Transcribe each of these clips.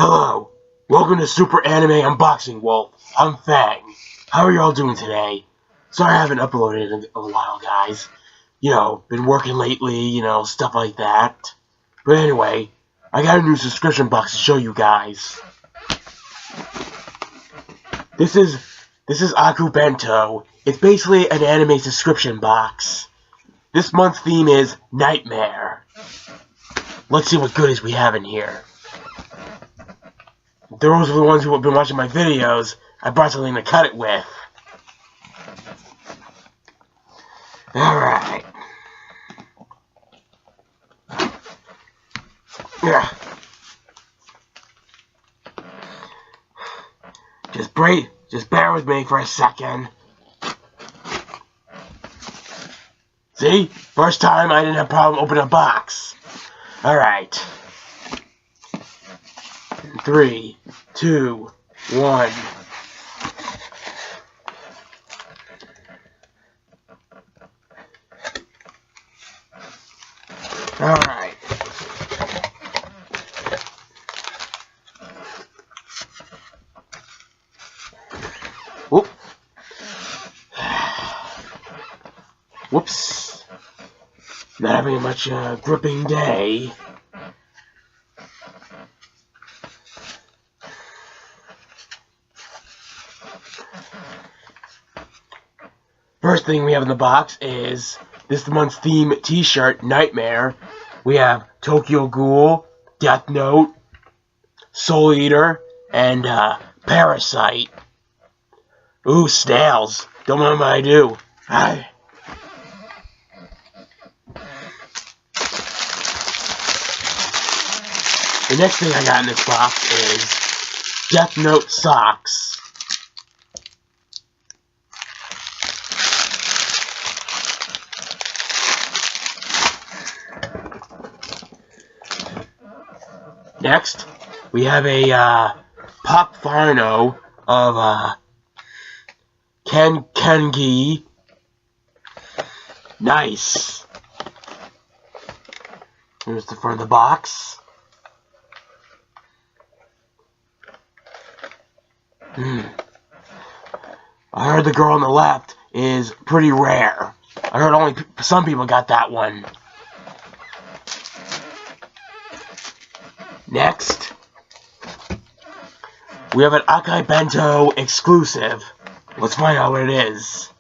Hello, welcome to Super Anime Unboxing Wolf. I'm Fang. How are y'all doing today? Sorry I haven't uploaded in a while, guys. Been working lately, stuff like that. But anyway, I got a new subscription box to show you guys. This is akibento. It's basically an anime subscription box. This month's theme is Nightmare. Let's see what goodies we have in here. Those are the ones who have been watching my videos. I brought something to cut it with. Alright. Yeah. Just bear with me for a second. See? First time I didn't have a problem opening a box. Alright. 3, 2, 1. Alright. Whoop. Whoops. Not having a much gripping day. First thing we have in the box is this month's theme t-shirt, Nightmare. We have Tokyo Ghoul, Death Note, Soul Eater, and Parasite. Ooh, snails. Don't mind what I do. Hi. The next thing I got in this box is Death Note socks. Next, we have a pop phono of Kengi. Nice. Here's the front of the box. I heard the girl on the left is pretty rare. I heard only some people got that one. Next, we have an akibento exclusive. Let's find out what it is.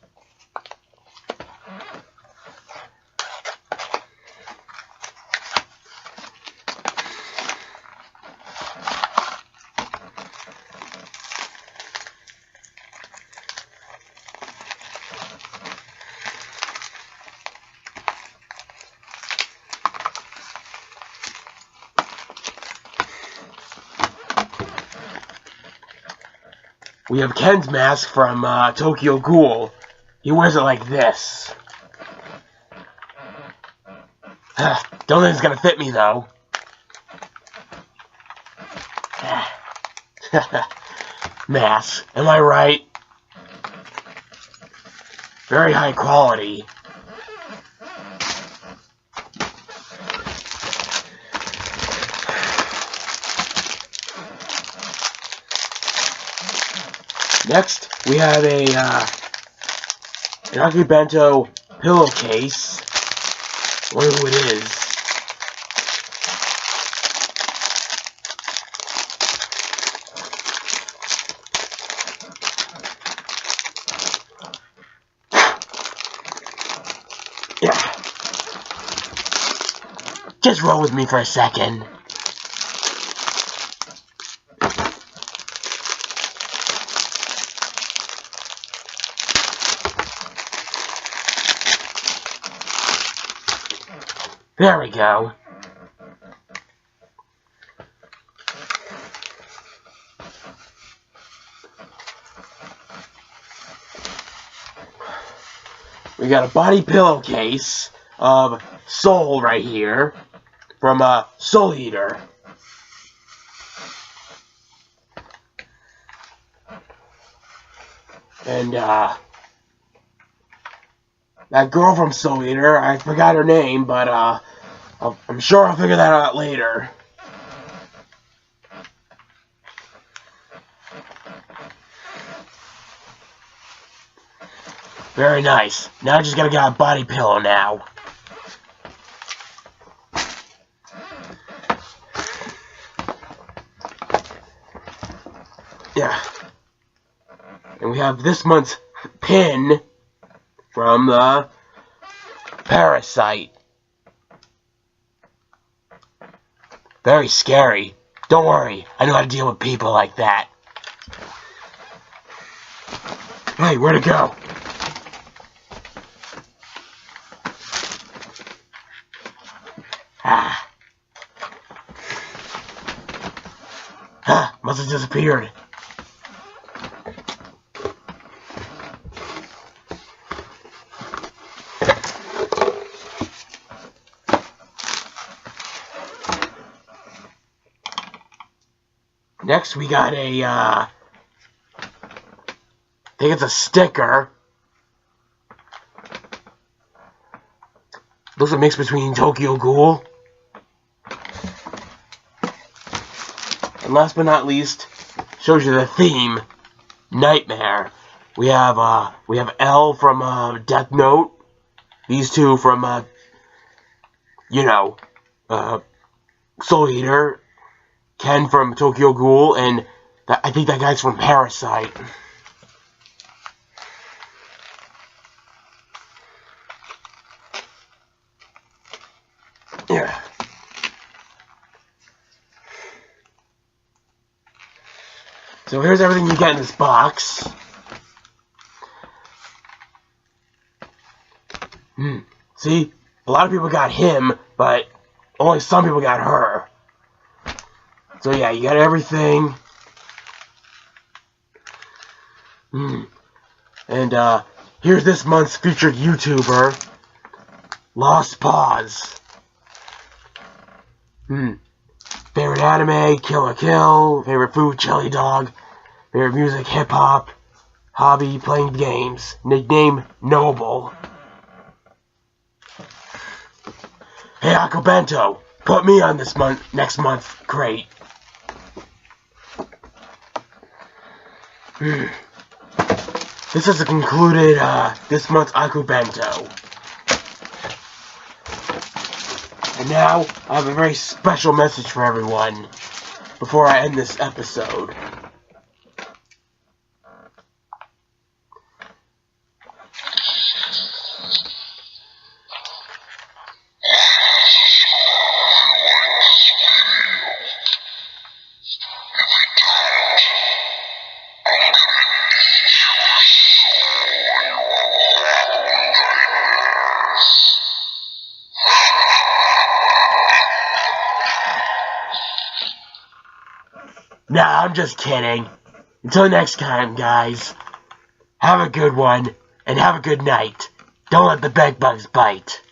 We have Ken's mask from Tokyo Ghoul. He wears it like this. Don't think it's gonna fit me though. Mask, am I right? Very high quality. Next, we have an akibento pillowcase. I wonder who it is. Yeah. Just roll with me for a second. There we go. We got a body pillowcase of Soul right here from Soul Eater. And that girl from Soul Eater, I forgot her name, but I'm sure I'll figure that out later. Very nice. Now I just gotta get a body pillow now. Yeah. And we have this month's pin from the Parasite. Very scary. Don't worry, I know how to deal with people like that. Hey, where'd it go? Must have disappeared. Next, we got a, I think it's a sticker. Looks a mix between Tokyo Ghoul. And last but not least, shows you the theme, Nightmare. We have L from, Death Note. These two from, Soul Eater. Ken from Tokyo Ghoul, and I think that guy's from Parasite. Yeah. So here's everything you get in this box. See? A lot of people got him, but only some people got her. So yeah, you got everything. And here's this month's featured YouTuber, Lost Paws. Favorite anime, Kill la Kill. Favorite food, chili dog. Favorite music, hip hop. Hobby, playing games. Nickname, Noble. Hey Akibento, put me on this next month's crate. This has concluded this month's akibento. And now I have a very special message for everyone before I end this episode. Nah, I'm just kidding. Until next time, guys. Have a good one, and have a good night. Don't let the bedbugs bite.